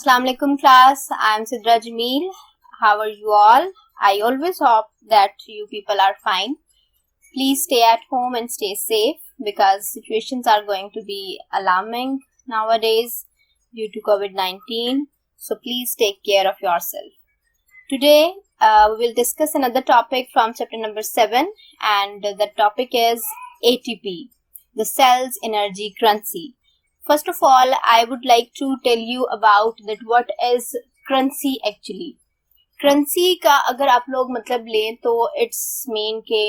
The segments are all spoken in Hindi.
Assalamu alaikum class. I am Sidra Jameel. How are you all? I always hope that you people are fine. Please stay at home and stay safe because situations are going to be alarming nowadays due to COVID-19. So please take care of yourself. Today we will discuss another topic from chapter number 7, and the topic is ATP, the cell's energy currency. First of all, I would like to tell you about that what is currency actually. Currency का अगर आप लोग मतलब लें तो इट्स मीन के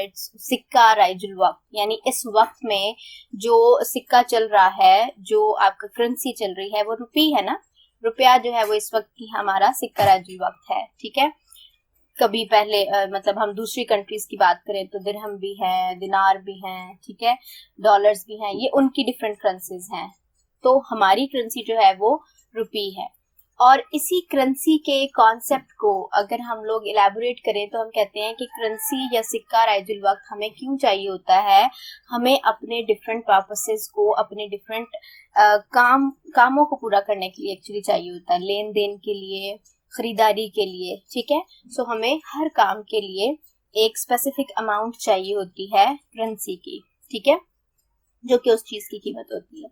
इट्स सिक्का राइजुल वक्त, यानी इस वक्त में जो सिक्का चल रहा है, जो आपका करेंसी चल रही है वो रुपी है ना। रुपया जो है वो इस वक्त की हमारा सिक्का राइजुल वक्त है, ठीक है। कभी पहले मतलब हम दूसरी कंट्रीज की बात करें तो दिरहम भी है, दिनार भी हैं, ठीक है, डॉलर्स भी हैं, ये उनकी डिफरेंट करेंसीज हैं। तो हमारी करेंसी जो है वो रुपी है। और इसी करेंसी के कॉन्सेप्ट को अगर हम लोग इलेबोरेट करें तो हम कहते हैं कि करेंसी या सिक्का राइजुल वक्त हमें क्यों चाहिए होता है। हमें अपने डिफरेंट पर्पसेस को, अपने डिफरेंट कामों को पूरा करने के लिए एक्चुअली चाहिए होता है, लेन देन के लिए, खरीदारी के लिए, ठीक है। सो हमें हर काम के लिए एक स्पेसिफिक अमाउंट चाहिए होती है करेंसी की, ठीक है, जो कि उस चीज की कीमत होती है।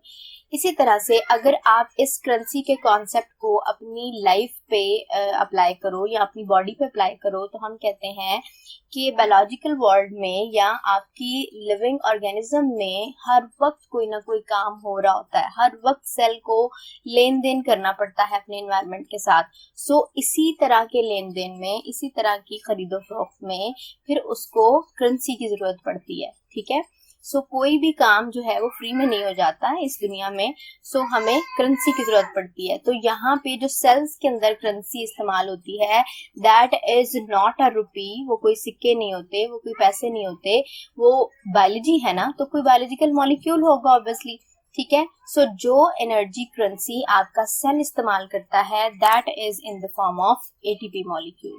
इसी तरह से अगर आप इस करेंसी के कॉन्सेप्ट को अपनी लाइफ पे अप्लाई करो या अपनी बॉडी पे अप्लाई करो तो हम कहते हैं कि बायोलॉजिकल वर्ल्ड में या आपकी लिविंग ऑर्गेनिज्म में हर वक्त कोई ना कोई काम हो रहा होता है, हर वक्त सेल को लेन देन करना पड़ता है अपने एनवायरनमेंट के साथ। सो इसी तरह के लेन देन में, इसी तरह की खरीदो फरोख्त में फिर उसको करेंसी की जरूरत पड़ती है, ठीक है। सो कोई भी काम जो है वो फ्री में नहीं हो जाता है इस दुनिया में। सो हमें करेंसी की जरूरत पड़ती है। तो यहाँ पे जो सेल्स के अंदर करेंसी इस्तेमाल होती है, दैट इज नॉट अ रुपी। वो कोई सिक्के नहीं होते, वो कोई पैसे नहीं होते, वो बायोलॉजी है ना, तो कोई बायोलॉजिकल मॉलिक्यूल होगा ऑब्वियसली, ठीक है। सो जो एनर्जी करेंसी आपका सेल इस्तेमाल करता है that is in the form of ATP molecule,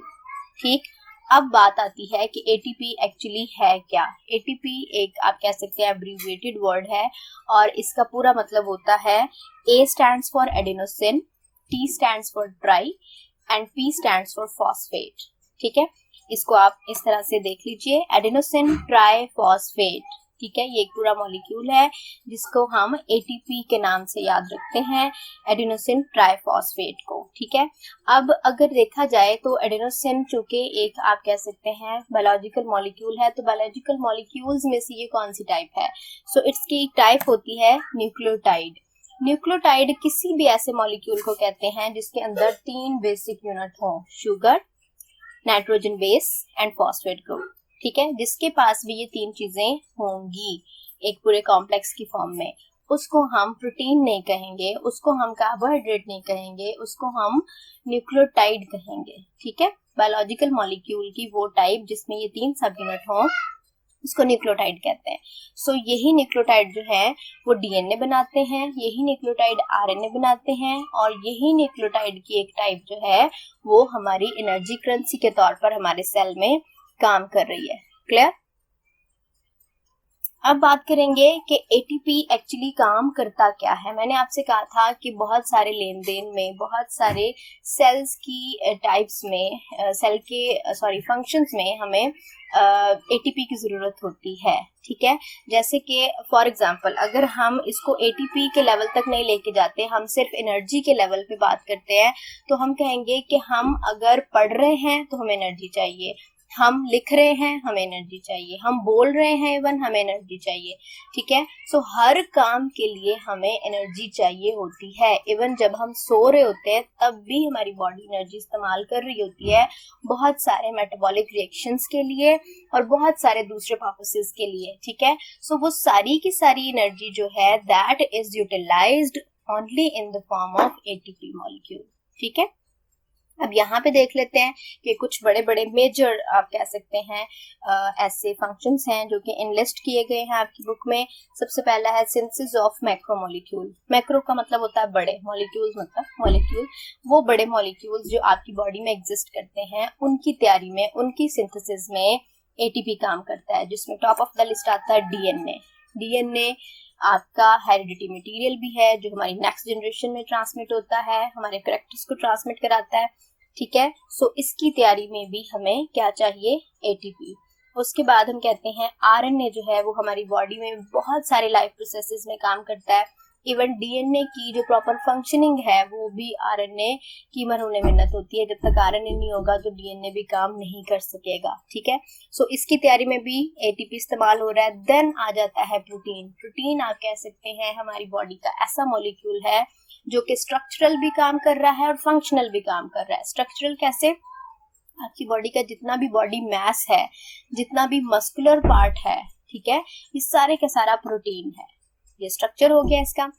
ठीक। अब बात आती है कि एटीपी एक्चुअली है क्या। एटीपी एक आप कह सकते हैं एब्रीविएटेड वर्ड है और इसका पूरा मतलब होता है ए stands for adenosine, T stands for try and P stands for phosphate, ठीक है। इसको आप इस तरह से देख लीजिए, एडेनोसिन ट्राई फॉस्फेट, ठीक है। ये एक पूरा मॉलिक्यूल है जिसको हम एटीपी के नाम से याद रखते हैं, एडेनोसिन ट्राइफॉस्फेट को, ठीक है। अब अगर देखा जाए तो एडेनोसिन चूंकि एक आप कह सकते हैं बायोलॉजिकल मॉलिक्यूल है, तो बायोलॉजिकल मॉलिक्यूल्स में से ये कौन सी टाइप है। सो इसकी टाइप होती है न्यूक्लियोटाइड। न्यूक्लियोटाइड किसी भी ऐसे मॉलिक्यूल को कहते हैं जिसके अंदर 3 बेसिक यूनिट हो, sugar, nitrogen base and phosphate group, ठीक है। जिसके पास भी ये 3 चीजें होंगी एक पूरे कॉम्प्लेक्स की फॉर्म में, उसको हम प्रोटीन नहीं कहेंगे, उसको हम कार्बोहाइड्रेट नहीं कहेंगे, उसको हम न्यूक्लियोटाइड कहेंगे, ठीक है। बायोलॉजिकल मॉलिक्यूल की वो टाइप जिसमें ये 3 सब यूनिट हो उसको न्यूक्लियोटाइड कहते हैं। सो यही न्यूक्लियोटाइड जो है वो डीएनए बनाते हैं, यही न्यूक्लियोटाइड आरएनए बनाते हैं और यही न्यूक्लियोटाइड की एक टाइप जो है वो हमारी एनर्जी करेंसी के तौर पर हमारे सेल में काम कर रही है। क्लियर। अब बात करेंगे कि एटीपी एक्चुअली काम करता क्या है। मैंने आपसे कहा था कि बहुत सारे लेन देन में, बहुत सारे सेल्स की टाइप्स में, सेल के फंक्शंस में हमें एटीपी की जरूरत होती है, ठीक है। जैसे कि फॉर एग्जांपल अगर हम इसको एटीपी के लेवल तक नहीं लेके जाते, हम सिर्फ एनर्जी के लेवल पे बात करते हैं, तो हम कहेंगे कि हम अगर पढ़ रहे हैं तो हमें एनर्जी चाहिए, हम लिख रहे हैं हमें एनर्जी चाहिए, हम बोल रहे हैं इवन हमें एनर्जी चाहिए, ठीक है। सो हर काम के लिए हमें एनर्जी चाहिए होती है। इवन जब हम सो रहे होते हैं तब भी हमारी बॉडी एनर्जी इस्तेमाल कर रही होती है बहुत सारे मेटाबॉलिक रिएक्शंस के लिए और बहुत सारे दूसरे पर्पसेस के लिए, ठीक है। सो वो सारी की सारी एनर्जी जो है that is utilized only in the form of ATP molecule, ठीक है। अब यहाँ पे देख लेते हैं कि कुछ बड़े बड़े मेजर आप कह सकते हैं ऐसे फंक्शंस हैं जो कि इनलिस्ट किए गए हैं आपकी बुक में। सबसे पहला है सिंथेसिस ऑफ मैक्रोमोलिक्यूल। मैक्रो का मतलब होता है बड़े, मॉलिक्यूल्स मतलब मॉलिक्यूल, वो बड़े मॉलिक्यूल्स जो आपकी बॉडी में एग्जिस्ट करते हैं उनकी तैयारी में, उनकी सिंथेसिस में एटीपी काम करता है, जिसमें टॉप ऑफ द लिस्ट आता है डीएनए। डीएनए आपका हेरिडिटी मटेरियल भी है जो हमारी नेक्स्ट जनरेशन में ट्रांसमिट होता है, हमारे कैरेक्टर्स को ट्रांसमिट कराता है, ठीक है। सो इसकी तैयारी में भी हमें क्या चाहिए, एटीपी। उसके बाद हम कहते हैं आरएनए जो है वो हमारी बॉडी में बहुत सारे लाइफ प्रोसेसेस में काम करता है। इवन डीएनए की जो प्रॉपर फंक्शनिंग है वो भी आरएनए की मरहूने मिन्नत होती है। जब तक आरएनए नहीं होगा तो डीएनए भी काम नहीं कर सकेगा, ठीक है। सो इसकी तैयारी में भी एटीपी इस्तेमाल हो रहा है। देन आ जाता है प्रोटीन। प्रोटीन आप कह सकते हैं हमारी बॉडी का ऐसा मॉलिक्यूल है जो कि स्ट्रक्चरल भी काम कर रहा है और फंक्शनल भी काम कर रहा है। स्ट्रक्चरल कैसे, आपकी बॉडी का जितना भी बॉडी मैस है, जितना भी मस्कुलर पार्ट है, ठीक है, ये सारे का सारा प्रोटीन है। ये स्ट्रक्चर हो गया इसका।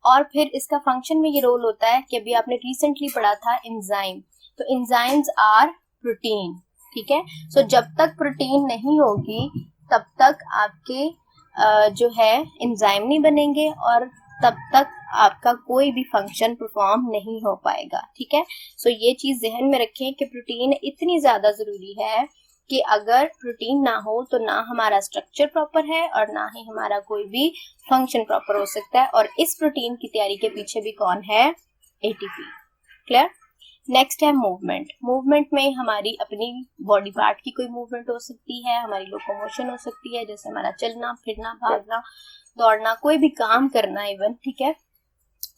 और फिर इसका फंक्शन में ये रोल होता है कि अभी आपने रिसेंटली पढ़ा था एंजाइम, तो एंजाइम्स आर प्रोटीन, ठीक है। सो जब तक प्रोटीन नहीं होगी तब तक आपके जो है एंजाइम नहीं बनेंगे और तब तक आपका कोई भी फंक्शन परफॉर्म नहीं हो पाएगा, ठीक है। सो ये चीज ध्यान में रखें कि प्रोटीन इतनी ज्यादा जरूरी है कि अगर प्रोटीन ना हो तो ना हमारा स्ट्रक्चर प्रॉपर है और ना ही हमारा कोई भी फंक्शन प्रॉपर हो सकता है। और इस प्रोटीन की तैयारी के पीछे भी कौन है, एटीपी। क्लियर। नेक्स्ट है मूवमेंट। मूवमेंट में हमारी अपनी बॉडी पार्ट की कोई मूवमेंट हो सकती है, हमारी लोकोमोशन हो सकती है, जैसे हमारा चलना फिरना, भागना, दौड़ना, कोई भी काम करना इवन, ठीक है।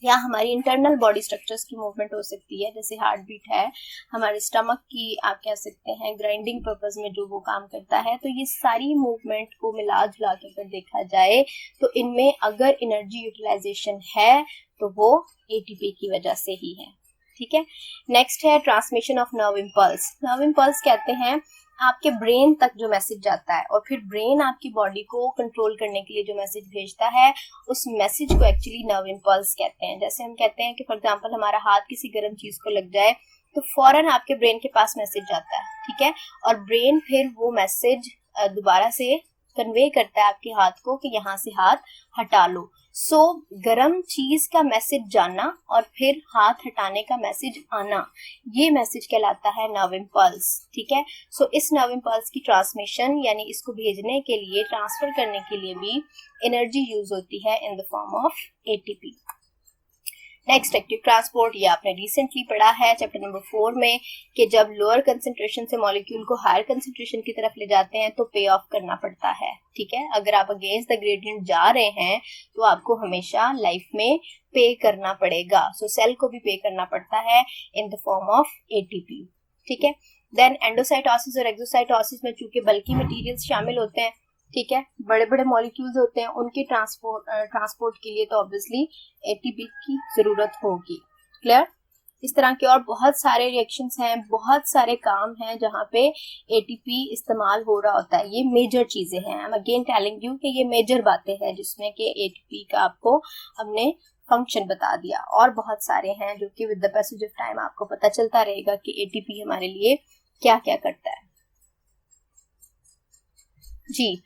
या हमारी इंटरनल बॉडी स्ट्रक्चर्स की मूवमेंट हो सकती है, जैसे हार्ट बीट है, हमारे स्टमक की आप कह सकते हैं ग्राइंडिंग पर्पस में जो वो काम करता है। तो ये सारी मूवमेंट को मिला जुला के अगर देखा जाए तो इनमें अगर एनर्जी यूटिलाइजेशन है तो वो एटीपी की वजह से ही है, ठीक है। नेक्स्ट है transmission of nerve impulse. Nerve impulse कहते हैं आपके ब्रेन तक जो मैसेज जाता है और फिर ब्रेन आपकी बॉडी को कंट्रोल करने के लिए जो मैसेज भेजता है उस मैसेज को एक्चुअली नर्व इम्पल्स कहते हैं। जैसे हम कहते हैं कि फॉर एग्जांपल हमारा हाथ किसी गर्म चीज को लग जाए तो फौरन आपके ब्रेन के पास मैसेज जाता है, ठीक है, और ब्रेन फिर वो मैसेज दोबारा से कन्वे करता है आपके हाथ को कि यहाँ से हाथ हटा लो। सो गरम चीज का मैसेज जाना और फिर हाथ हटाने का मैसेज आना, ये मैसेज कहलाता है नर्व इम्पल्स, ठीक है। सो इस नर्व इम्पल्स की ट्रांसमिशन यानी इसको भेजने के लिए, ट्रांसफर करने के लिए भी एनर्जी यूज होती है इन the form of ATP. Next active transport, ये आपने रिसेंटली पढ़ा है चैप्टर नंबर 4 में कि जब लोअर कंसेंट्रेशन से मॉलिक्यूल को हायर कंसेंट्रेशन की तरफ ले जाते हैं तो पे ऑफ करना पड़ता है, ठीक है। अगर आप अगेंस्ट द ग्रेडियंट जा रहे हैं तो आपको हमेशा लाइफ में पे करना पड़ेगा। सो सेल को भी पे करना पड़ता है इन द फॉर्म ऑफ एटीपी, ठीक है। देन एंडोसाइटोसिस और एक्सोसाइटोसिस में चूंकि बल्की मटेरियल्स शामिल होते हैं, ठीक है, बड़े बड़े मॉलिक्यूल्स होते हैं, उनके ट्रांसपोर्ट के लिए तो ऑब्वियसली एटीपी की जरूरत होगी। क्लियर। इस तरह के और बहुत सारे रिएक्शंस हैं, बहुत सारे काम हैं जहाँ पे एटीपी इस्तेमाल हो रहा होता है। ये मेजर चीजें हैं, I am again telling you कि ये मेजर बातें हैं जिसमें कि एटीपी का आपको हमने फंक्शन बता दिया। और बहुत सारे हैं जो कि with the passage of time आपको पता चलता रहेगा कि एटीपी हमारे लिए क्या क्या करता है। जी,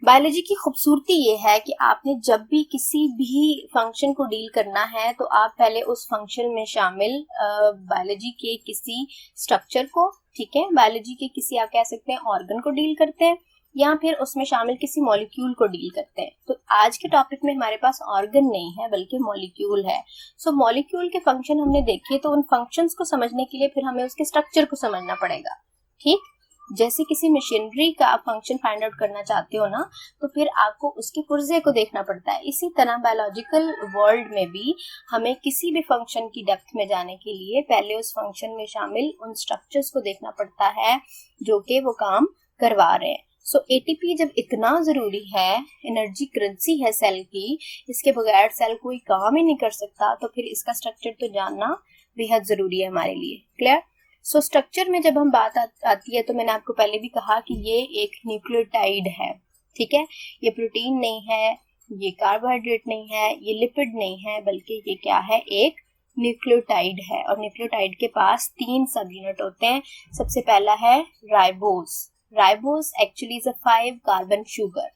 बायोलॉजी की खूबसूरती ये है कि आपने जब भी किसी भी फंक्शन को डील करना है तो आप पहले उस फंक्शन में शामिल बायोलॉजी के किसी स्ट्रक्चर को, ठीक है, बायोलॉजी के किसी आप कह सकते हैं ऑर्गन को डील करते हैं या फिर उसमें शामिल किसी मॉलिक्यूल को डील करते हैं। तो आज के टॉपिक में हमारे पास ऑर्गन नहीं है बल्कि मॉलिक्यूल है। सो मॉलिक्यूल के फंक्शन हमने देखे तो उन फंक्शंस को समझने के लिए फिर हमें उसके स्ट्रक्चर को समझना पड़ेगा, ठीक। जैसे किसी मशीनरी का आप फंक्शन फाइंड आउट करना चाहते हो ना तो फिर आपको उसके पुर्जे को देखना पड़ता है। इसी तरह बायोलॉजिकल वर्ल्ड में भी हमें किसी भी फंक्शन की डेप्थ में जाने के लिए पहले उस फंक्शन में शामिल उन स्ट्रक्चर्स को देखना पड़ता है जो कि वो काम करवा रहे हैं। सो एटीपी जब इतना जरूरी है, एनर्जी करेंसी है सेल की, इसके बगैर सेल कोई काम ही नहीं कर सकता, तो फिर इसका स्ट्रक्चर तो जानना बेहद जरूरी है हमारे लिए। क्लियर। सो स्ट्रक्चर में जब हम बात आती है तो मैंने आपको पहले भी कहा कि ये एक न्यूक्लियोटाइड है, ठीक है। ये प्रोटीन नहीं है, ये कार्बोहाइड्रेट नहीं है, ये लिपिड नहीं है, बल्कि ये क्या है, एक न्यूक्लियोटाइड है। और न्यूक्लियोटाइड के पास 3 सब यूनिट होते हैं। सबसे पहला है ribose. Ribose actually is a 5 carbon sugar,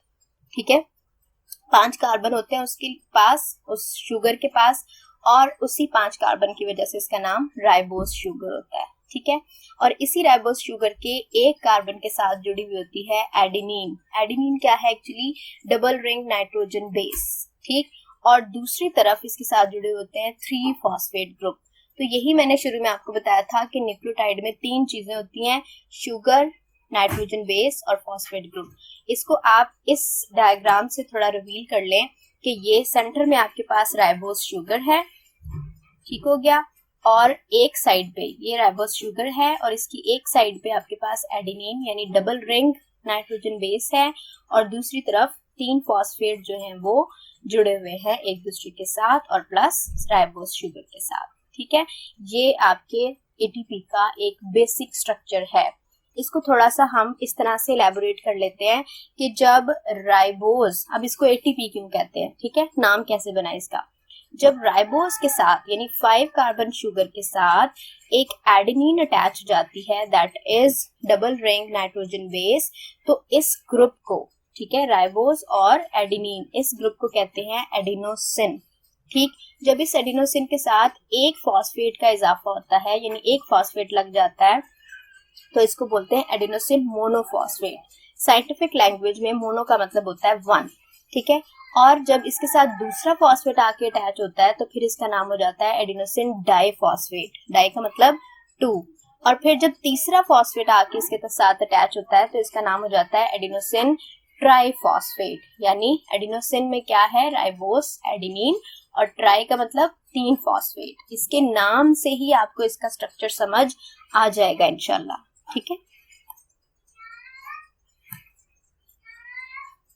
ठीक है। 5 कार्बन होते हैं उसके पास, उस शुगर के पास, और उसी 5 कार्बन की वजह से इसका नाम राइबोस शुगर होता है, ठीक है। और इसी राइबोस शुगर के एक कार्बन के साथ जुड़ी हुई होती है एडेनिन। एडेनिन क्या है, actually double ring nitrogen base, ठीक। और दूसरी तरफ इसके साथ जुड़े होते हैं 3 फॉस्फेट ग्रुप। तो यही मैंने शुरू में आपको बताया था कि न्यूक्लियोटाइड में 3 चीजें होती हैं, शुगर, नाइट्रोजन बेस और फॉस्फेट ग्रुप। इसको आप इस डायग्राम से थोड़ा रिवील कर लें कि ये सेंटर में आपके पास राइबोस शुगर है, ठीक हो गया, और एक साइड पे ये राइबोस शुगर है और इसकी एक साइड पे आपके पास एडेनिन यानी डबल रिंग नाइट्रोजन बेस है, और दूसरी तरफ 3 फॉस्फेट जो हैं वो जुड़े हुए हैं एक दूसरे के साथ और प्लस राइबोस शुगर के साथ, ठीक है। ये आपके एटीपी का एक बेसिक स्ट्रक्चर है। इसको थोड़ा सा हम इस तरह से इलैबोरेट कर लेते हैं कि जब राइबोस, अब इसको एटीपी क्यों कहते हैं, ठीक है, नाम कैसे बना इसका। जब राइबोस के साथ यानी 5 कार्बन शुगर के साथ एक एडेनिन अटैच हो जाती है that is double ring nitrogen base, तो इस ग्रुप को, ठीक है, राइबोस और एडेनिन, इस ग्रुप को कहते हैं एडिनोसिन, ठीक। जब इस एडिनोसिन के साथ एक फॉस्फेट का इजाफा होता है यानी एक फॉस्फेट लग जाता है तो इसको बोलते हैं एडिनोसिन मोनोफॉस्फेट। साइंटिफिक लैंग्वेज में मोनो का मतलब होता है 1, ठीक है। और जब इसके साथ दूसरा फॉस्फेट आके अटैच होता है तो फिर इसका नाम हो जाता है एडिनोसिन डाइफॉस्फेट, डाई का मतलब 2। और फिर जब तीसरा फॉस्फेट आके इसके साथ अटैच होता है तो इसका नाम हो जाता है एडिनोसिन ट्राइफॉस्फेट। यानी एडिनोसिन में क्या है, राइबोस, एडेनिन, और ट्राई का मतलब 3 फॉस्फेट। इसके नाम से ही आपको इसका स्ट्रक्चर समझ आ जाएगा इंशाल्लाह, ठीक है।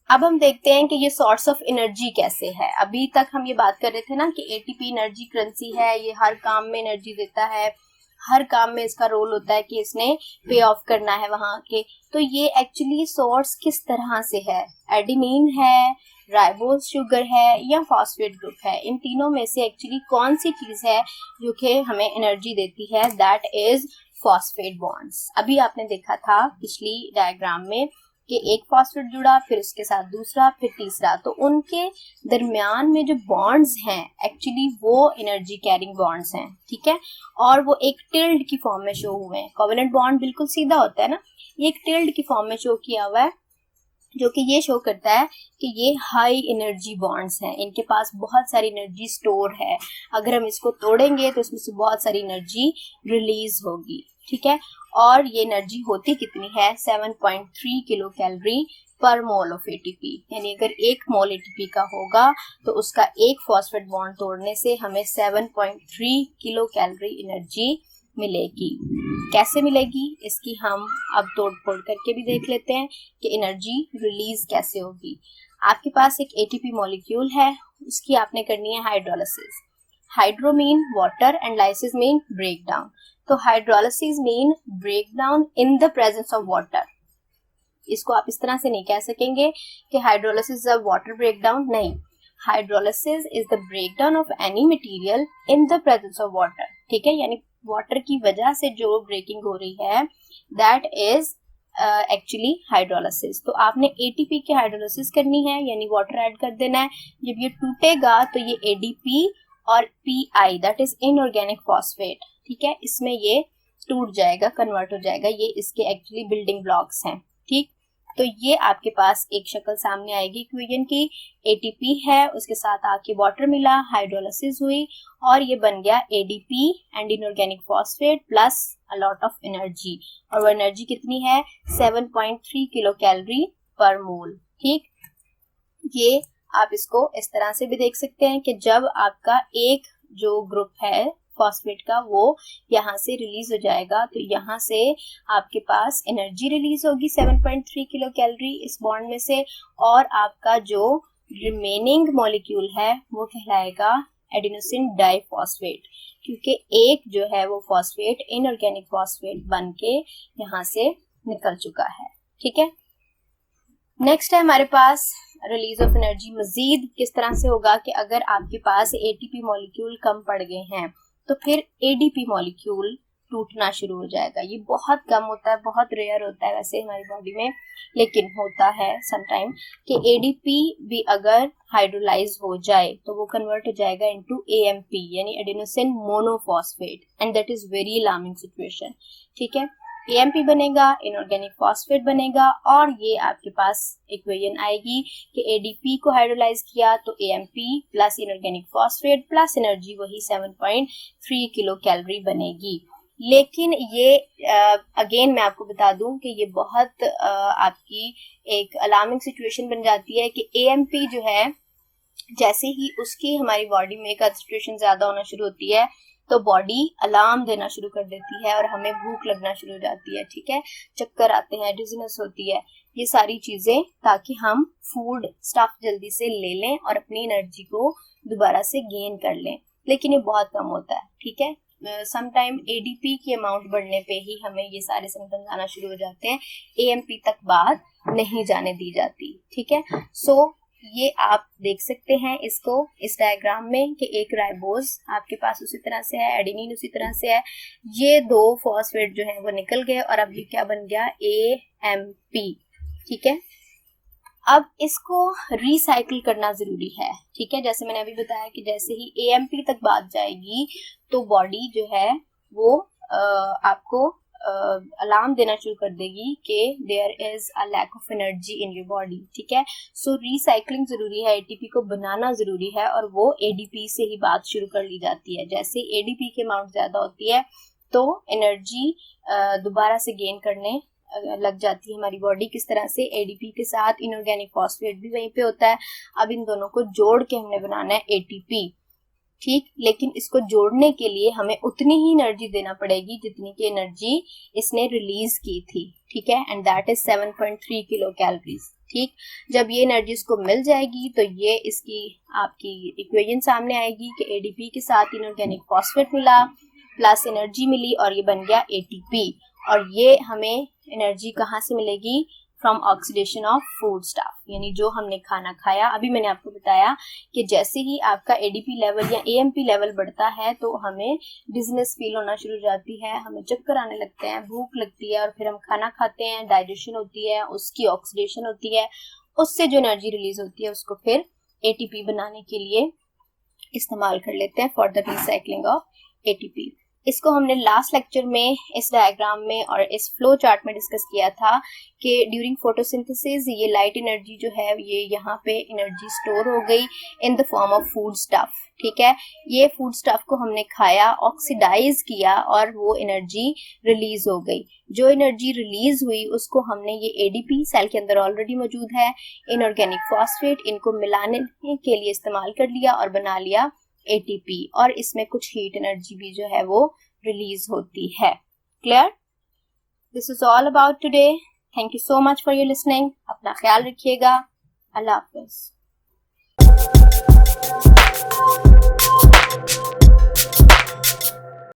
अब हम देखते हैं कि ये सोर्स ऑफ एनर्जी कैसे है। अभी तक हम ये बात कर रहे थे ना कि एटीपी एनर्जी करेंसी है, ये हर काम में एनर्जी देता है, हर काम में इसका रोल होता है कि इसने पे ऑफ करना है वहां के। तो ये एक्चुअली सोर्स किस तरह से है, एडेनिन है, राइबोस शुगर है या फॉस्फेट ग्रुप है, इन तीनों में से एक्चुअली कौन सी चीज है जो कि हमें एनर्जी देती है, दैट इज फॉस्फेट बॉन्ड्स। अभी आपने देखा था पिछली डायग्राम में कि एक फॉस्फेट जुड़ा, फिर उसके साथ दूसरा, फिर तीसरा, तो उनके दरमियान में जो बॉन्ड्स हैं एक्चुअली वो एनर्जी कैरिंग बॉन्ड्स हैं, ठीक है। और वो एक टिल्ड की फॉर्म में शो हुए हैं। कोवेलेंट बॉन्ड बिल्कुल सीधा होता है ना, ये एक टिल्ड की फॉर्म में शो किया हुआ है जो कि ये शो करता है कि ये हाई एनर्जी बॉन्ड्स हैं, इनके पास बहुत सारी एनर्जी स्टोर है, अगर हम इसको तोड़ेंगे तो इसमें से बहुत सारी एनर्जी रिलीज होगी, ठीक है। और ये एनर्जी होती कितनी है, 7.3 किलो कैलोरी पर मोल ऑफ एटीपी। यानी अगर 1 मोल एटीपी का होगा तो उसका एक फॉस्फेट बॉन्ड तोड़ने से हमें 7.3 किलो कैलोरी एनर्जी मिलेगी। कैसे मिलेगी इसकी हम अब तोड़ फोड़ करके भी देख लेते हैं कि एनर्जी रिलीज कैसे होगी। आपके पास एक एटीपी मॉलिक्यूल है, उसकी आपने करनी है hydrolysis. Hydro mean water and lysis mean break down. तो hydrolysis mean break down in the presence of water. इसको आप इस तरह से नहीं कह सकेंगे कि hydrolysis is water break down, नहीं, hydrolysis is the break down of any material in the presence of water, ठीक है। यानी वाटर की वजह से जो ब्रेकिंग हो रही है दैट इज एक्चुअली हाइड्रोलिसिस। तो आपने एटीपी की हाइड्रोलिसिस करनी है यानी वाटर ऐड कर देना है। जब ये टूटेगा तो ये एडीपी और pi that is inorganic phosphate, ठीक है, इसमें ये टूट जाएगा, कन्वर्ट हो जाएगा। ये इसके एक्चुअली बिल्डिंग ब्लॉक्स हैं, ठीक। तो ये आपके पास एक शक्ल सामने आएगी इक्वेशन की, एटीपी है, उसके साथ आके वाटर मिला, हाइड्रोलिसिस हुई और ये बन गया ADP and inorganic phosphate plus a lot of energy. और वो एनर्जी कितनी है, 7.3 किलो कैलोरी पर मोल, ठीक। ये आप इसको इस तरह से भी देख सकते हैं कि जब आपका एक जो ग्रुप है फॉस्फेट का वो यहाँ से रिलीज हो जाएगा तो यहाँ से आपके पास एनर्जी रिलीज होगी 7.3 किलो कैलोरी इस बॉन्ड में से, और आपका जो रिमेनिंग मॉलिक्यूल है वो कहलाएगा एडिनोसिन डाइफॉस्फेट, क्योंकि एक जो है वो फॉस्फेट इनऑर्गेनिक फॉस्फेट बन के यहाँ से निकल चुका है, ठीक है। नेक्स्ट है हमारे पास रिलीज ऑफ एनर्जी। मजीद किस तरह से होगा कि अगर आपके पास एटीपी मॉलिक्यूल कम पड़ गए हैं तो फिर एडीपी मॉलिक्यूल टूटना शुरू हो जाएगा। ये बहुत कम होता है, बहुत रेयर होता है वैसे हमारी बॉडी में, लेकिन होता है समटाइम कि एडीपी भी अगर हाइड्रोलाइज हो जाए तो वो कन्वर्ट हो जाएगा इनटू एएमपी यानी adenosine monophosphate, and that is very alarming situation, ठीक है। AMP बनेगा, इनऑर्गेनिक फॉस्फेट बनेगा, और ये आपके पास इक्वेशन आएगी कि ADP को हाइड्रोलाइज किया तो AMP plus inorganic phosphate plus energy वही 7.3 किलो कैलोरी बनेगी। लेकिन ये अगेन मैं आपको बता दूं कि ये बहुत आपकी एक अलार्मिंग सिचुएशन बन जाती है कि AMP जो है जैसे ही उसकी हमारी बॉडी में कंसंट्रेशन ज्यादा होना शुरू होती है तो बॉडी अलार्म देना शुरू कर देती है और हमें भूख लगना शुरू हो जाती है, ठीक है, चक्कर आते हैं, डिजीनेस होती है, ये सारी चीजें, ताकि हम फूड स्टफ जल्दी से ले लें और अपनी एनर्जी को दोबारा से गेन कर लें। लेकिन ये बहुत कम होता है, ठीक है। समटाइम ADP की अमाउंट बढ़ने पे ही हमें ये सारे सिम्टम्स आना शुरू हो जाते हैं, AMP तक बात नहीं जाने दी जाती, ठीक है। सो ये आप देख सकते हैं इसको इस डायग्राम में कि एक राइबोज आपके पास उसी तरह से है, एडेनिन उसी तरह से है, ये दो फॉस्फेट जो है वो निकल गए और अब ये क्या बन गया, AMP, ठीक है। अब इसको रिसाइकिल करना जरूरी है, ठीक है। जैसे मैंने अभी बताया कि जैसे ही AMP तक बात जाएगी तो बॉडी जो है वो आपको अलार्म देना शुरू कर देगी कि there is a lack of energy in your body, ठीक है। सो रिसाइकलिंग जरूरी है, ATP को बनाना जरूरी है और वो ADP से ही बात शुरू कर ली जाती है। जैसे ADP की अमाउंट ज्यादा होती है तो एनर्जी दोबारा से गेन करने लग जाती है हमारी बॉडी। किस तरह से, ADP के साथ इनऑर्गेनिक फॉस्फेट भी वहीं पे होता है। अब इन दोनों को जोड़ के हमने बनाना है ATP, ठीक। लेकिन इसको जोड़ने के लिए हमें उतनी ही एनर्जी देना पड़ेगी जितनी की एनर्जी इसने रिलीज की थी, ठीक है, and that is 7.3 kilo calories, ठीक। जब ये एनर्जी इसको मिल जाएगी तो ये इसकी आपकी इक्वेशन सामने आएगी कि ADP के साथ इनऑर्गेनिक फॉस्फेट मिला प्लस एनर्जी मिली और ये बन गया ATP। और ये हमें एनर्जी कहाँ से मिलेगी, from oxidation of food stuff, यानी जो हमने खाना खाया। अभी मैंने आपको बताया कि जैसे ही आपका ADP लेवल या AMP लेवल बढ़ता है तो हमें डिजीनेस फील होना शुरू हो जाती है, हमें चक्कर आने लगते हैं, भूख लगती है, और फिर हम खाना खाते हैं, डाइजेशन होती है, उसकी ऑक्सीडेशन होती है, उससे जो एनर्जी रिलीज होती है उसको फिर ATP बनाने के लिए इस्तेमाल कर लेते हैं for the recycling of ATP। इसको हमने लास्ट लेक्चर में इस डायग्राम में और इस फ्लो चार्ट में डिस्कस किया था कि ड्यूरिंग फोटोसिंथेसिस ये लाइट एनर्जी जो है ये यहाँ पे एनर्जी स्टोर हो गई इन the form of food stuff, ठीक है। ये फूड स्टफ को हमने खाया, ऑक्सीडाइज किया और वो एनर्जी रिलीज हो गई। जो एनर्जी रिलीज हुई उसको हमने ये ADP सेल के अंदर ऑलरेडी मौजूद है, इनऑर्गेनिक फॉस्फेट, इनको मिलाने के लिए इस्तेमाल कर लिया और बना लिया ATP, और इसमें कुछ हीट एनर्जी भी जो है वो रिलीज होती है। Clear? This is all about today. Thank you so much for your listening. अपना ख्याल रखिएगा। अल्लाह हाफिज।